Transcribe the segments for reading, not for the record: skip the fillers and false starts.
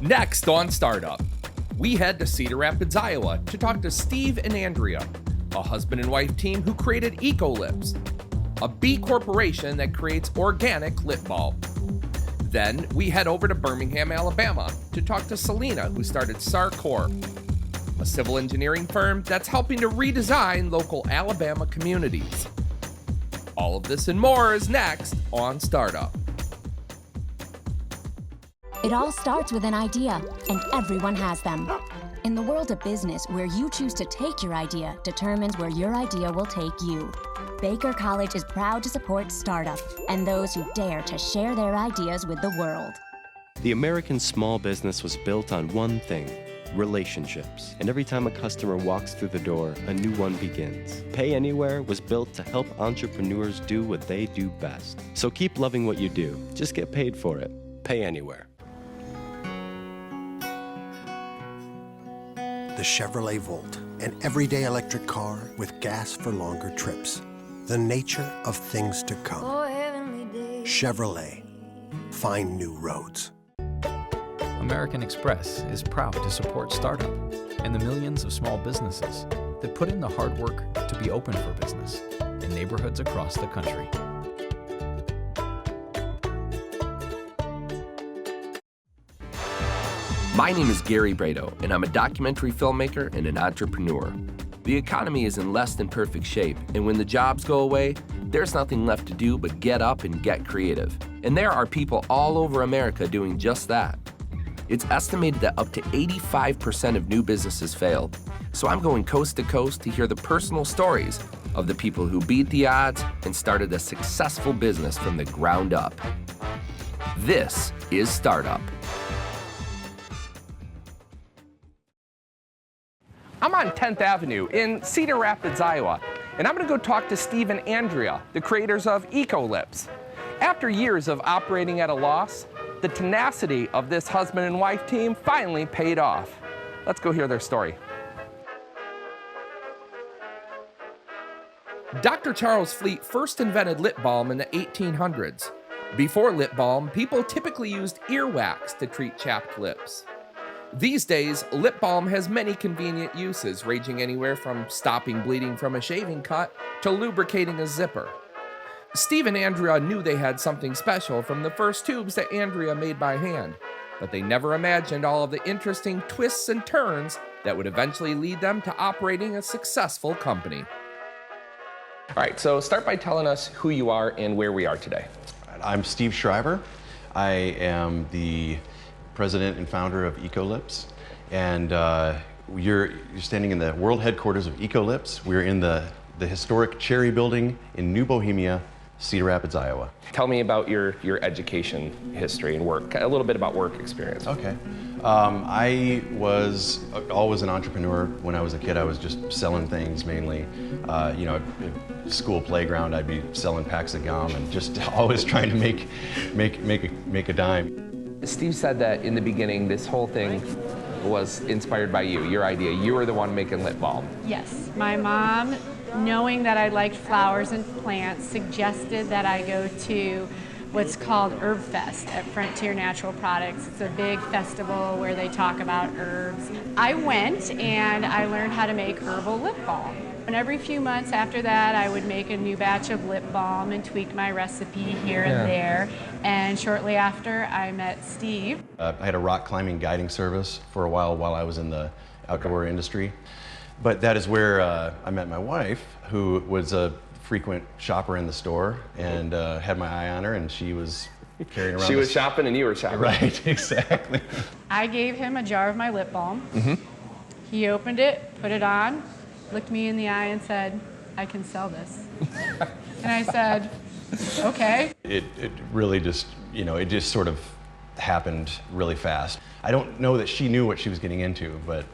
Next on Startup, we head to Cedar Rapids, Iowa to talk to Steve and Andrea, a husband and wife team who created EcoLips, a B corporation that creates organic lip balm. Then we head over to Birmingham, Alabama to talk to Selena, who started Sarcor, a civil engineering firm that's helping to redesign local Alabama communities. All of this and more is next on Startup. It all starts with an idea, and everyone has them. In the world of business, where you choose to take your idea determines where your idea will take you. Baker College is proud to support Startup and those who dare to share their ideas with the world. The American small business was built on one thing: relationships. And every time a customer walks through the door, a new one begins. Pay Anywhere was built to help entrepreneurs do what they do best. So keep loving what you do. Just get paid for it. Pay Anywhere. The Chevrolet Volt, an everyday electric car with gas for longer trips. The nature of things to come. Chevrolet, find new roads. American Express is proud to support Startup and the millions of small businesses that put in the hard work to be open for business in neighborhoods across the country. My name is Gary Brado, and I'm a documentary filmmaker and an entrepreneur. The economy is in less than perfect shape, and when the jobs go away, there's nothing left to do but get up and get creative. And there are people all over America doing just that. It's estimated that up to 85% of new businesses fail. So I'm going coast to coast to hear the personal stories of the people who beat the odds and started a successful business from the ground up. This is Startup. I'm on 10th Avenue in Cedar Rapids, Iowa, and I'm gonna go talk to Steve and Andrea, the creators of EcoLips. After years of operating at a loss, the tenacity of this husband and wife team finally paid off. Let's go hear their story. Dr. Charles Fleet first invented lip balm in the 1800s. Before lip balm, people typically used earwax to treat chapped lips. These days, lip balm has many convenient uses, ranging anywhere from stopping bleeding from a shaving cut to lubricating a zipper. Steve and Andrea knew they had something special from the first tubes that Andrea made by hand, but they never imagined all of the interesting twists and turns that would eventually lead them to operating a successful company. All right, so start by telling us who you are and where we are today. I'm Steve Schreiber. I am the president and founder of EcoLips, and you're standing in the world headquarters of EcoLips. We're in the historic Cherry Building in New Bohemia, Cedar Rapids, Iowa. Tell me about your education history and work, a little bit about work experience. Okay. I was always an entrepreneur. When I was a kid, I was just selling things mainly. You know, at school playground, I'd be selling packs of gum and just always trying to make a dime. Steve said that in the beginning, this whole thing was inspired by you, your idea. You were the one making lip balm. Yes. My mom, knowing that I liked flowers and plants, suggested that I go to what's called Herb Fest at Frontier Natural Products. It's a big festival where they talk about herbs. I went and I learned how to make herbal lip balm. And every few months after that, I would make a new batch of lip balm and tweak my recipe here and there. And shortly after, I met Steve. I had a rock climbing guiding service for a while I was in the outdoor industry. But that is where I met my wife, who was a frequent shopper in the store, and had my eye on her, and she was carrying around. She was shopping and you were shopping. Right, exactly. I gave him a jar of my lip balm. He opened it, put it on, looked me in the eye and said, "I can sell this." And I said, "Okay." It really just, you know, it just sort of happened really fast. I don't know that she knew what she was getting into, but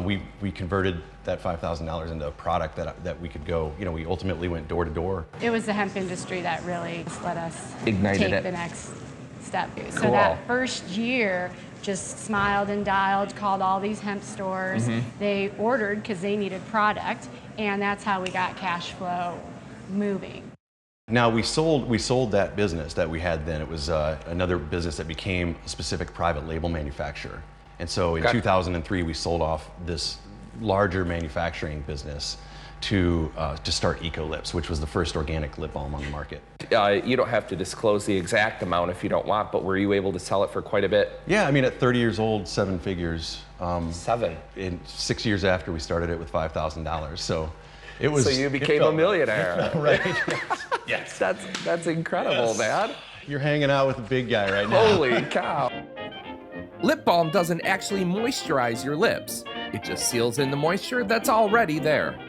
we converted that $5,000 into a product that we could go, you know, we ultimately went door to door. It was the hemp industry that really let us take the next step. Cool. So that first year, just smiled and dialed, called all these hemp stores. They ordered because they needed product, and that's how we got cash flow moving. Now we sold that business that we had then. It was another business that became a specific private label manufacturer. And so in 2003 we sold off this larger manufacturing business to start Eco Lips, which was the first organic lip balm on the market. You don't have to disclose the exact amount if you don't want, but were you able to sell it for quite a bit? Yeah, I mean at 30 years old, 7 figures. 7? In 6 years after we started it with $5,000. So it was. So you became a millionaire. Right. Yes. That's incredible, man. You're hanging out with a big guy right now. Holy cow. Lip balm doesn't actually moisturize your lips. It just seals in the moisture that's already there.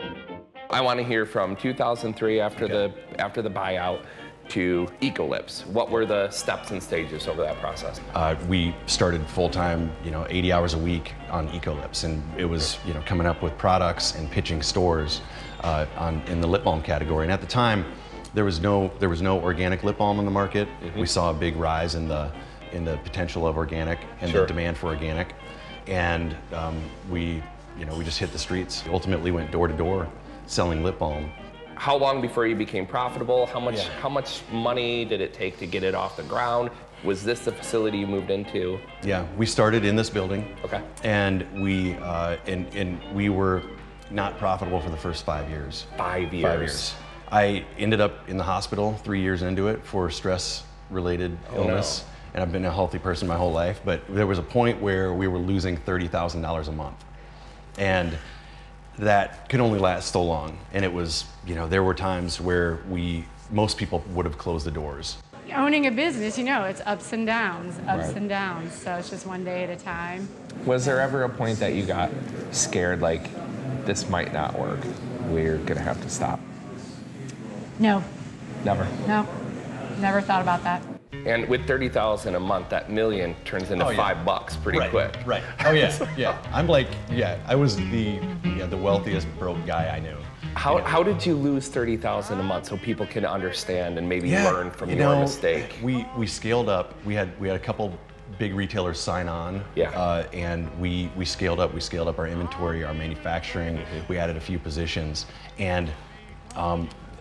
I want to hear from 2003 after the buyout to Eco Lips. What were the steps and stages over that process? We started full-time, 80 hours a week on Eco Lips, and it was, coming up with products and pitching stores in the lip balm category. And at the time, there was no organic lip balm on the market. Mm-hmm. We saw a big rise in the potential of organic and the demand for organic, and we just hit the streets. Ultimately, went door to door selling lip balm. How long before you became profitable? How much money did it take to get it off the ground? Was this the facility you moved into? Yeah, we started in this building. Okay. And we were not profitable for the first 5 years. 5 years. 5 years. I ended up in the hospital 3 years into it for stress-related illness. No. And I've been a healthy person my whole life, but there was a point where we were losing $30,000 a month. And that could only last so long. And it was, there were times where most people would have closed the doors. Owning a business, it's ups and downs, and downs. So it's just one day at a time. Was there ever a point that you got scared, like, this might not work? We're gonna have to stop? No. Never? No, never thought about that. And with $30,000 a month, that million turns into $5 pretty quick. Right. Oh yeah, yeah. I was the wealthiest broke guy I knew. How did you lose $30,000 a month so people can understand and maybe learn from your mistake? We scaled up. We had a couple big retailers sign on. Yeah. And we scaled up. We scaled up our inventory, our manufacturing. Mm-hmm. We added a few positions, and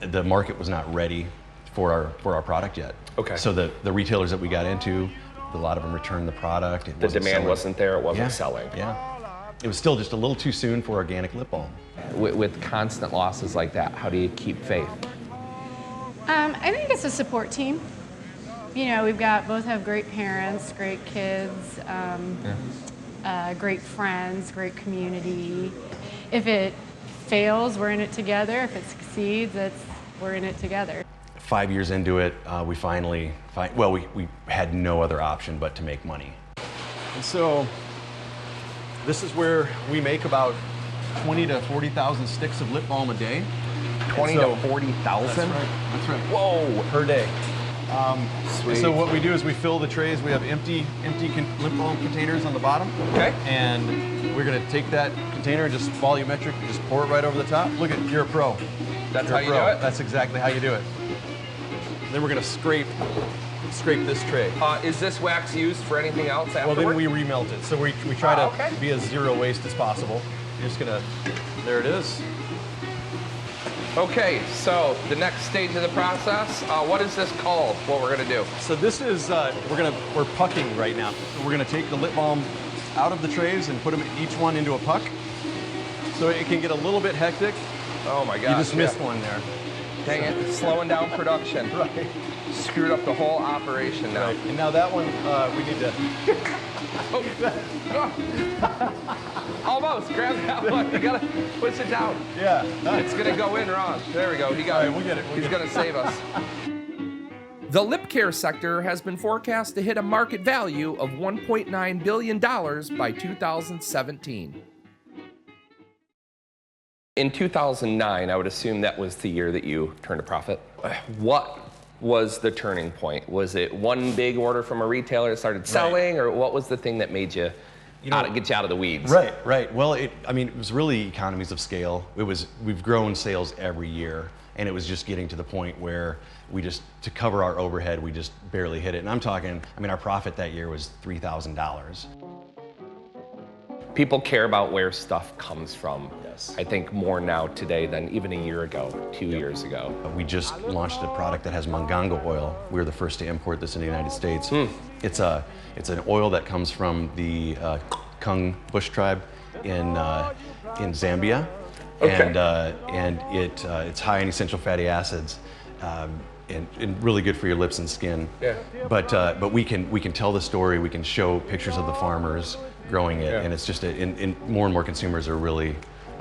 the market was not ready for our product yet. Okay. So the retailers that we got into, a lot of them returned the product. The demand wasn't there, it wasn't selling. Yeah. It was still just a little too soon for organic lip balm. With constant losses like that, how do you keep faith? I think it's a support team. We've both have great parents, great kids, great friends, great community. If it fails, we're in it together. If it succeeds, we're in it together. 5 years into it, we finally, we had no other option but to make money. And so this is where we make about 20 to 40,000 sticks of lip balm a day. 20 to 40,000? That's right. Whoa! Per day. Sweet. So what we do is we fill the trays. We have empty lip balm containers on the bottom. Okay. And we're gonna take that container and just volumetric, just pour it right over the top. Look at, you're a pro. That's how you do it? That's exactly how you do it. Then we're gonna scrape this tray. Is this wax used for anything else afterward? Well, then we remelt it. So we try to be as zero waste as possible. You're just gonna, there it is. Okay, so the next stage of the process, what is this called, what we're gonna do? So this is, we're pucking right now. We're gonna take the lip balm out of the trays and put them each one into a puck. So it can get a little bit hectic. Oh my God. You just missed one there. Dang it, slowing down production. Right. Screwed up the whole operation now. Right. And now that one, we need to... Almost, grab that one. You gotta push it down. Yeah. It's gonna go in wrong. There we go, he got it. We'll get it. He's gonna save us. The lip care sector has been forecast to hit a market value of $1.9 billion by 2017. In 2009, I would assume that was the year that you turned a profit. What was the turning point? Was it one big order from a retailer that started selling, or what was the thing that made you, get you out of the weeds? Right. Well, it was really economies of scale. We've grown sales every year, and it was just getting to the point where to cover our overhead, we just barely hit it. And I'm talking, our profit that year was $3,000. People care about where stuff comes from. Yes. I think more now today than even a year ago, 2 years ago. We just launched a product that has Mongongo Oil. We were the first to import this in the United States. It's an oil that comes from the Kung Bush tribe in Zambia, and it's high in essential fatty acids. And really good for your lips and skin. Yeah. But we can tell the story. We can show pictures of the farmers growing it, and it's just more and more consumers are really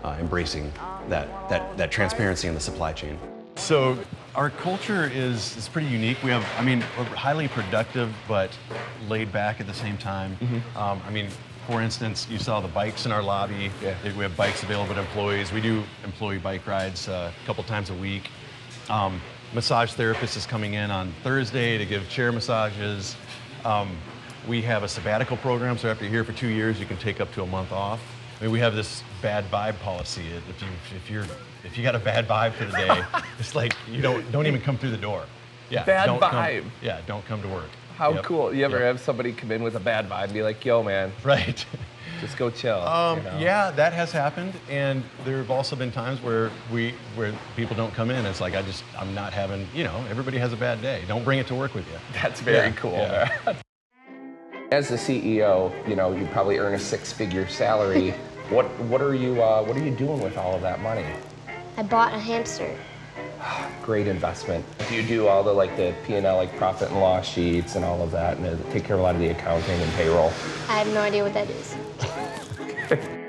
embracing that transparency in the supply chain. So our culture is pretty unique. We're highly productive but laid back at the same time. For instance, you saw the bikes in our lobby. Yeah. We have bikes available to employees. We do employee bike rides a couple times a week. Massage therapist is coming in on Thursday to give chair massages. We have a sabbatical program, so after you're here for 2 years, you can take up to a month off. We have this bad vibe policy. If you got a bad vibe for the day, it's like you don't even come through the door. Yeah, Bad vibe. Don't come to work. How cool. You ever have somebody come in with a bad vibe and be like, yo, man, Right. just go chill. Yeah, that has happened, and there have also been times where people don't come in. It's like I'm not having. Everybody has a bad day. Don't bring it to work with you. That's very cool. Yeah. As the CEO, you probably earn a 6-figure salary. What are you doing with all of that money? I bought a hamster. Great investment. Do you do all the P&L, like profit and loss sheets and all of that, and take care of a lot of the accounting and payroll? I have no idea what that is.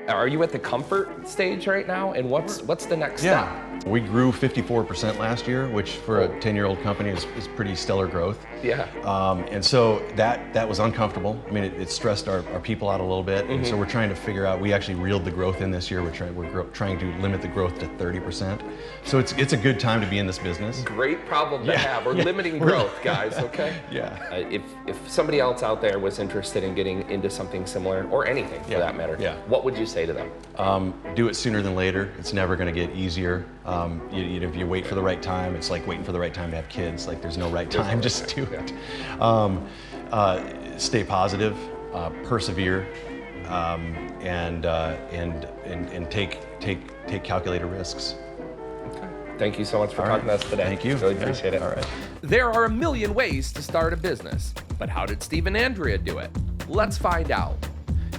Are you at the comfort stage right now? And what's the next step? We grew 54% last year, which for a 10-year-old company is pretty stellar growth. Yeah. And so that was uncomfortable. It stressed our people out a little bit. And so we're trying to figure out, we actually reeled the growth in this year. We're trying to limit the growth to 30%. So it's a good time to be in this business. Great problem to have. We're limiting growth, guys, okay? Yeah. If somebody else out there was interested in getting into something similar, or anything for that matter, what would you say to them? Do it sooner than later. It's never going to get easier. If you wait for the right time, it's like waiting for the right time to have kids. Like there's no right time, just do it. Stay positive, persevere, and take calculated risks. Okay. Thank you so much for talking to us today. Thank you. Really appreciate it. All right. There are a million ways to start a business, but how did Steve and Andrea do it? Let's find out.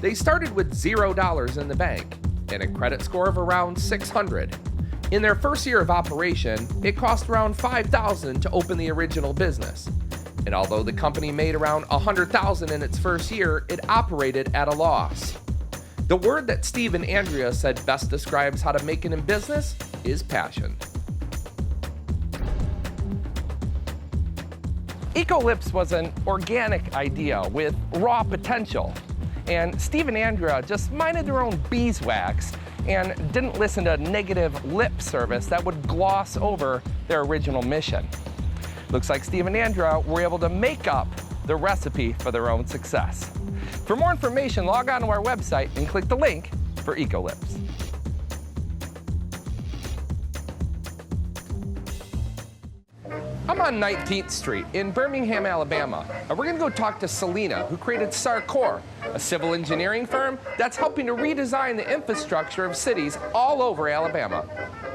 They started with $0 in the bank and a credit score of around 600. In their first year of operation, it cost around $5,000 to open the original business. And although the company made around $100,000 in its first year, it operated at a loss. The word that Steve and Andrea said best describes how to make it in business is passion. Ecolips was an organic idea with raw potential. And Steve and Andrea just minded their own beeswax and didn't listen to negative lip service that would gloss over their original mission. Looks like Steve and Andrea were able to make up the recipe for their own success. For more information, log on to our website and click the link for Ecolips. I'm on 19th Street in Birmingham, Alabama, and we're gonna go talk to Selena, who created Sarcor, a civil engineering firm that's helping to redesign the infrastructure of cities all over Alabama.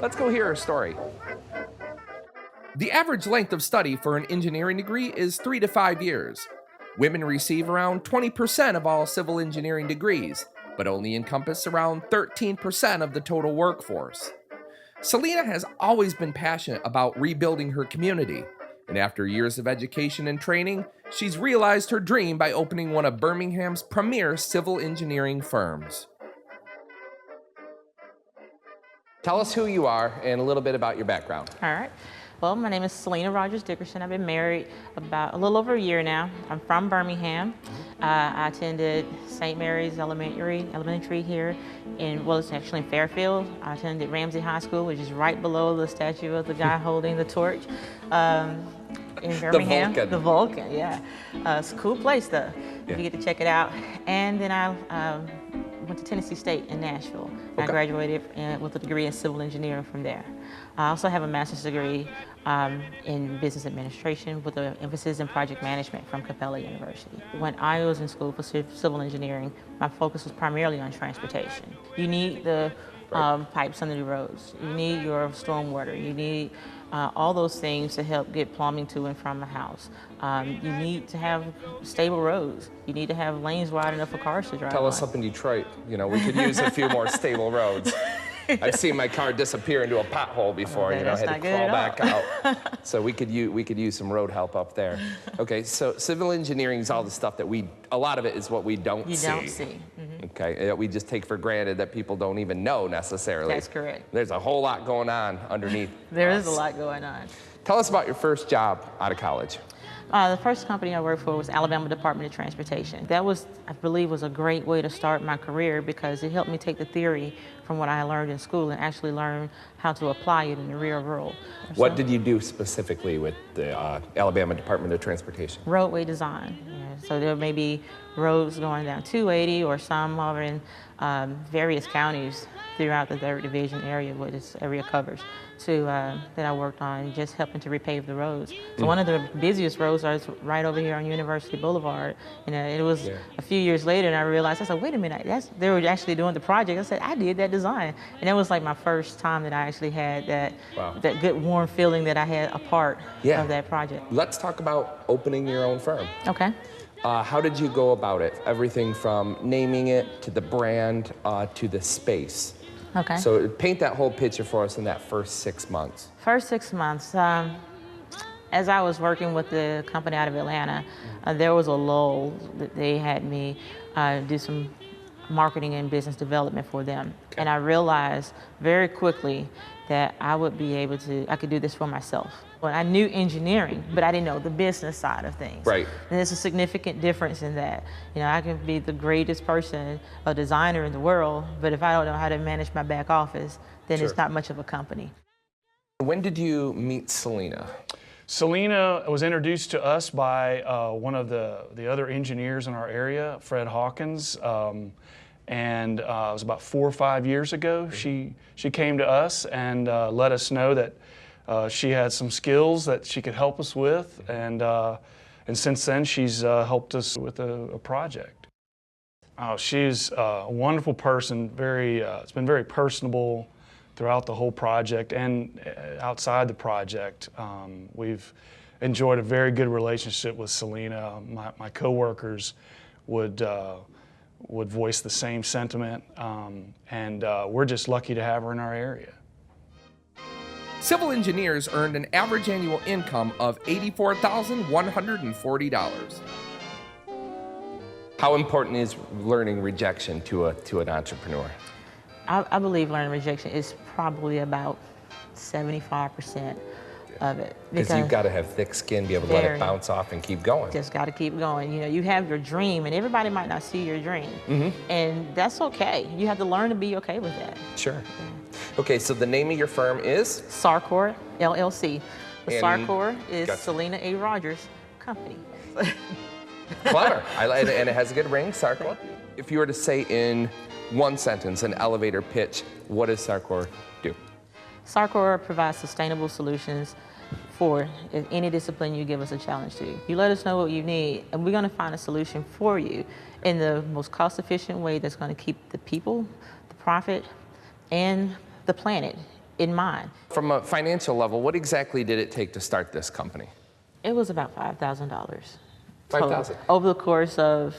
Let's go hear her story. The average length of study for an engineering degree is 3 to 5 years. Women receive around 20% of all civil engineering degrees, but only encompass around 13% of the total workforce. Selena has always been passionate about rebuilding her community, and after years of education and training, she's realized her dream by opening one of Birmingham's premier civil engineering firms. Tell us who you are and a little bit about your background. All right. Well, my name is Selena Rodgers Dickerson. I've been married about a little over a year now. I'm from Birmingham. I attended St. Mary's Elementary here it's actually in Fairfield. I attended Ramsey High School, which is right below the statue of the guy holding the torch. In Birmingham. The Vulcan, yeah. It's a cool place though, if you get to check it out. And then I went to Tennessee State in Nashville. I Okay. graduated with a degree in civil engineering from there. I also have a master's degree in business administration with an emphasis in project management from Capella University. When I was in school for civil engineering, my focus was primarily on transportation. You need the pipes under the roads. You need your stormwater. You need all those things to help get plumbing to and from the house. You need to have stable roads. You need to have lanes wide enough for cars to drive Tell us on. up in Detroit, you know, we could use a few more stable roads. I've seen my car disappear into a pothole before, you know, I had to crawl back out. So we could use some road help up there. Okay, so civil engineering is all the stuff that a lot of it is what we don't see. You don't see. Mm-hmm. Okay, that we just take for granted that people don't even know necessarily. That's correct. There's a whole lot going on underneath. There is a lot going on. Tell us about your first job out of college. The first company I worked for was Alabama Department of Transportation. That was, I believe, was a great way to start my career because it helped me take the theory from what I learned in school and actually learn how to apply it in the real world. What did you do specifically with the Alabama Department of Transportation? Roadway design. Yeah, so there may be roads going down 280 or some are in various counties throughout the 3rd Division area, what this area covers, that I worked on, just helping to repave the roads. So one of the busiest roads is right over here on University Boulevard. And it was a few years later, and I realized, I said, wait a minute, they were actually doing the project. I said, I did that design. And that was like my first time that I actually had that good warm feeling that I had a part of that project. Let's talk about opening your own firm. Okay. How did you go about it? Everything from naming it, to the brand, to the space. Okay. So paint that whole picture for us in that first 6 months. First 6 months, as I was working with the company out of Atlanta, there was a lull that they had me do some marketing and business development for them. Okay. And I realized very quickly that I would be able to, I could do this for myself. Well, I knew engineering, but I didn't know the business side of things. Right. And there's a significant difference in that. You know, I can be the greatest person, a designer in the world, but if I don't know how to manage my back office, then it's not much of a company. When did you meet Selena? Selena was introduced to us by one of the other engineers in our area, Fred Hawkins. And it was about 4 or 5 years ago. She came to us and let us know that she had some skills that she could help us with, and since then she's helped us with a project. Oh, she's a wonderful person. It's been very personable throughout the whole project and outside the project. We've enjoyed a very good relationship with Selena. My coworkers would voice the same sentiment, and we're just lucky to have her in our area. Civil engineers earned an average annual income of $84,140. How important is learning rejection to an entrepreneur? I believe learning rejection is probably about 75% of it. Because you've got to have thick skin, be able to let it bounce off and keep going. Just got to keep going. You know, you have your dream, and everybody might not see your dream. And that's okay. You have to learn to be okay with that. Sure. Yeah. Okay, so the name of your firm is? Sarcor, LLC. The Sarcor is Gotcha. Selena A. Rodgers Company. Clever. And it has a good ring, Sarcor. If you were to say in one sentence, an elevator pitch, what does Sarcor do? Sarcor provides sustainable solutions for any discipline you give us a challenge to. You let us know what you need, and we're going to find a solution for you in the most cost-efficient way that's going to keep the people, the profit, and the planet in mind. From a financial level, what exactly did it take to start this company? It was about $5,000. $5,000? Over the course of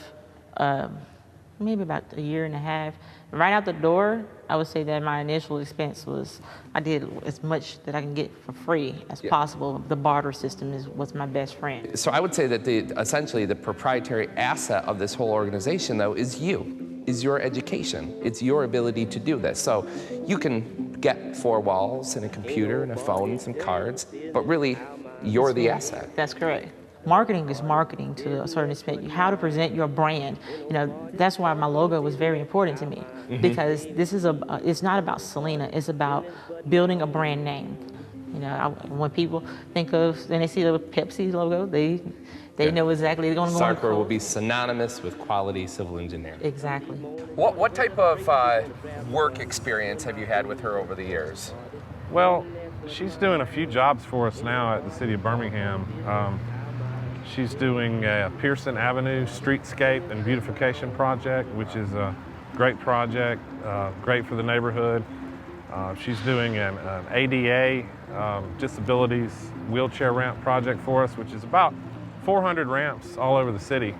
maybe about a year and a half. Right out the door, I would say that my initial expense was, I did as much that I can get for free as possible. The barter system was my best friend. So I would say that essentially the proprietary asset of this whole organization, though, is your education. It's your ability to do this. So you can get 4 walls and a computer and a phone and some cards, but really, you're the asset. That's correct. Marketing is marketing to a certain extent. How to present your brand. You know, that's why my logo was very important to me, because this is it's not about Selena. It's about building a brand name. You know, when people think of, when they see the Pepsi logo, They know exactly they're going to go on the Sarcor will course. be synonymous with quality civil engineering. Exactly. What type of work experience have you had with her over the years? Well, she's doing a few jobs for us now at the city of Birmingham. She's doing a Pearson Avenue streetscape and beautification project, which is a great project, great for the neighborhood. She's doing an ADA disabilities wheelchair ramp project for us, which is about 400 ramps all over the city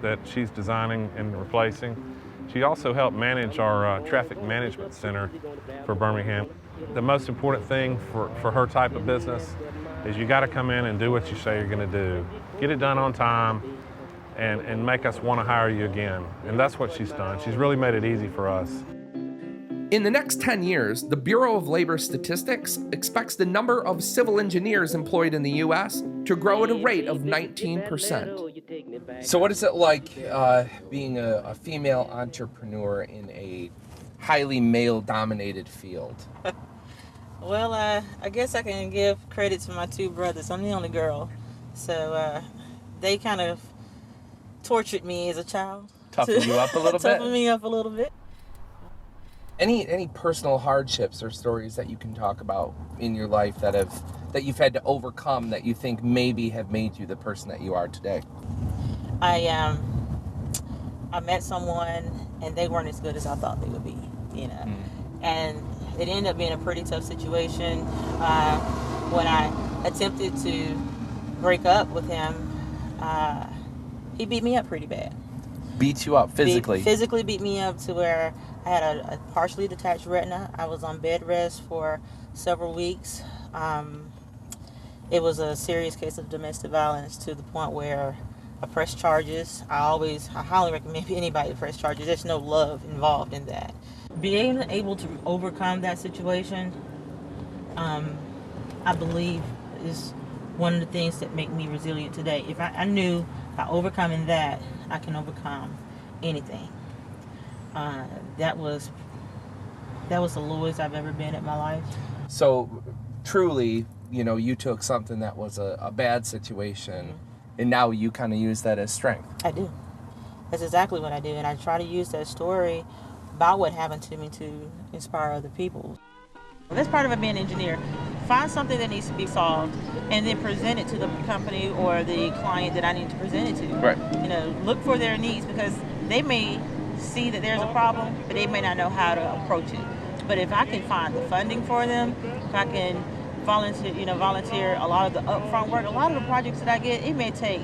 that she's designing and replacing. She also helped manage our traffic management center for Birmingham. The most important thing for her type of business is you got to come in and do what you say you're going to do. Get it done on time and make us want to hire you again. And that's what she's done. She's really made it easy for us. In the next 10 years, the Bureau of Labor Statistics expects the number of civil engineers employed in the U.S. to grow at a rate of 19%. So what is it like being a female entrepreneur in a highly male-dominated field? Well, I guess I can give credit to my two brothers. I'm the only girl. So they kind of tortured me as a child. Toughen you up a little bit? Toughen me up a little bit. Any personal hardships or stories that you can talk about in your life that you've had to overcome that you think maybe have made you the person that you are today? I met someone and they weren't as good as I thought they would be, you know. And it ended up being a pretty tough situation. When I attempted to break up with him, he beat me up pretty bad. Beat you up physically? Physically beat me up to where I had a partially detached retina. I was on bed rest for several weeks. It was a serious case of domestic violence to the point where I pressed charges. I highly recommend anybody to press charges. There's no love involved in that. Being able to overcome that situation, I believe, is one of the things that make me resilient today. If I knew by overcoming that, I can overcome anything. That was the lowest I've ever been in my life. So truly, you took something that was a bad situation, and now you kind of use that as strength. I do. That's exactly what I do, and I try to use that story about what happened to me to inspire other people. That's part of it being an engineer. Find something that needs to be solved and then present it to the company or the client that I need to present it to. Right. Look for their needs, because they may see that there's a problem, but they may not know how to approach it. But if I can find the funding for them, if I can volunteer a lot of the upfront work, a lot of the projects that I get, it may take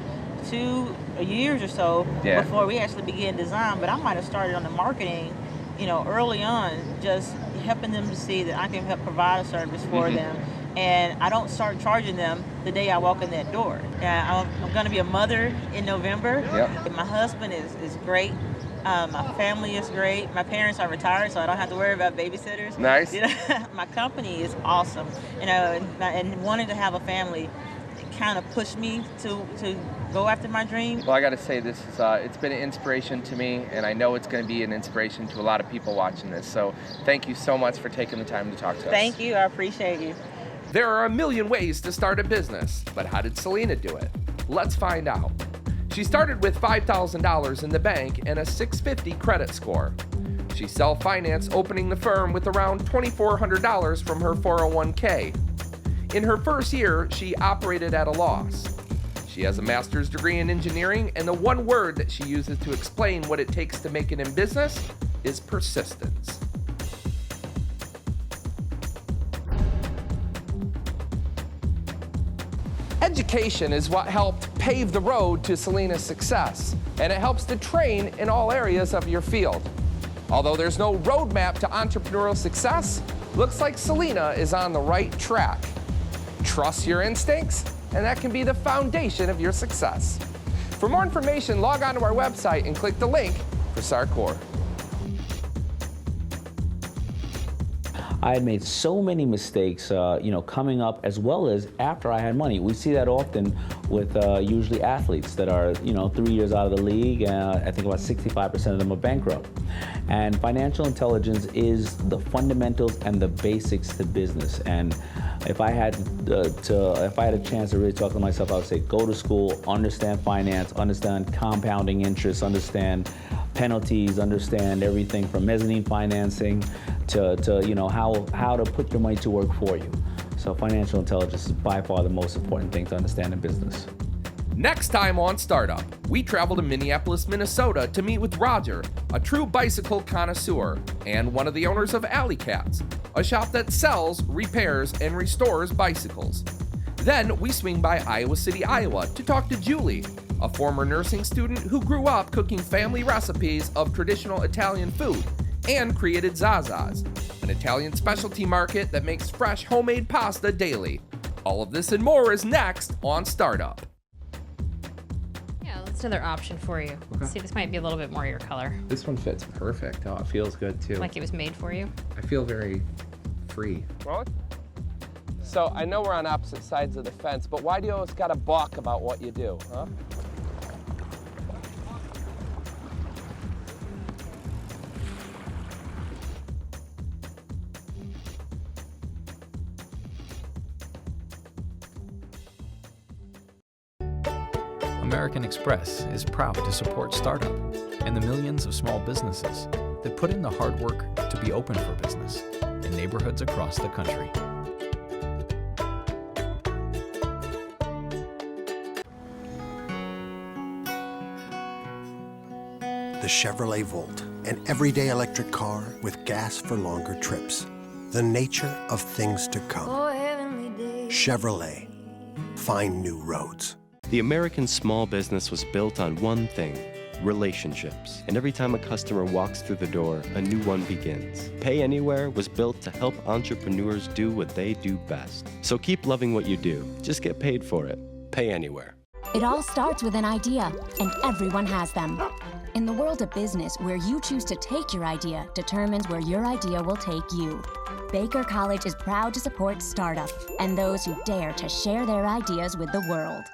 2 years or so before we actually begin design, but I might have started on the marketing, early on, just helping them to see that I can help provide a service for them. And I don't start charging them the day I walk in that door. I'm going to be a mother in November. Yep. My husband is great. My family is great. My parents are retired, so I don't have to worry about babysitters. Nice. My company is awesome. And wanting to have a family kind of pushed me to go after my dream. Well, I got to say, this is it's been an inspiration to me, and I know it's going to be an inspiration to a lot of people watching this. So thank you so much for taking the time to talk to us. Thank you. I appreciate you. There are a million ways to start a business, but how did Selena do it? Let's find out. She started with $5,000 in the bank and a 650 credit score. She self-financed opening the firm with around $2,400 from her 401k. In her first year, she operated at a loss. She has a master's degree in engineering, and the one word that she uses to explain what it takes to make it in business is persistence. Education is what helped pave the road to Selena's success, and it helps to train in all areas of your field. Although there's no roadmap to entrepreneurial success, looks like Selena is on the right track. Trust your instincts, and that can be the foundation of your success. For more information, log on to our website and click the link for Sarcor. I had made so many mistakes, coming up as well as after I had money. We see that often with usually athletes that are, 3 years out of the league. I think about 65% of them are bankrupt. And financial intelligence is the fundamentals and the basics to business. And if I had a chance to really talk to myself, I would say go to school, understand finance, understand compounding interest, understand penalties, understand everything from mezzanine financing to how to put your money to work for you. So financial intelligence is by far the most important thing to understand in business. Next time on Startup, we travel to Minneapolis, Minnesota to meet with Rodgers, a true bicycle connoisseur and one of the owners of Alley Cats, a shop that sells, repairs, and restores bicycles. Then we swing by Iowa City, Iowa to talk to Julie, a former nursing student who grew up cooking family recipes of traditional Italian food and created Zaza's, an Italian specialty market that makes fresh homemade pasta daily. All of this and more is next on Startup. Yeah, that's another option for you. Okay. See, this might be a little bit more your color. This one fits perfect. Oh, it feels good too. Like it was made for you. I feel very free. Well, so I know we're on opposite sides of the fence, but why do you always gotta balk about what you do, huh? American Express is proud to support startup and the millions of small businesses that put in the hard work to be open for business in neighborhoods across the country. The Chevrolet Volt, an everyday electric car with gas for longer trips. The nature of things to come. Chevrolet, find new roads. The American small business was built on one thing: relationships. And every time a customer walks through the door, a new one begins. Pay Anywhere was built to help entrepreneurs do what they do best. So keep loving what you do. Just get paid for it. Pay Anywhere. It all starts with an idea, and everyone has them. In the world of business, where you choose to take your idea determines where your idea will take you. Baker College is proud to support startup and those who dare to share their ideas with the world.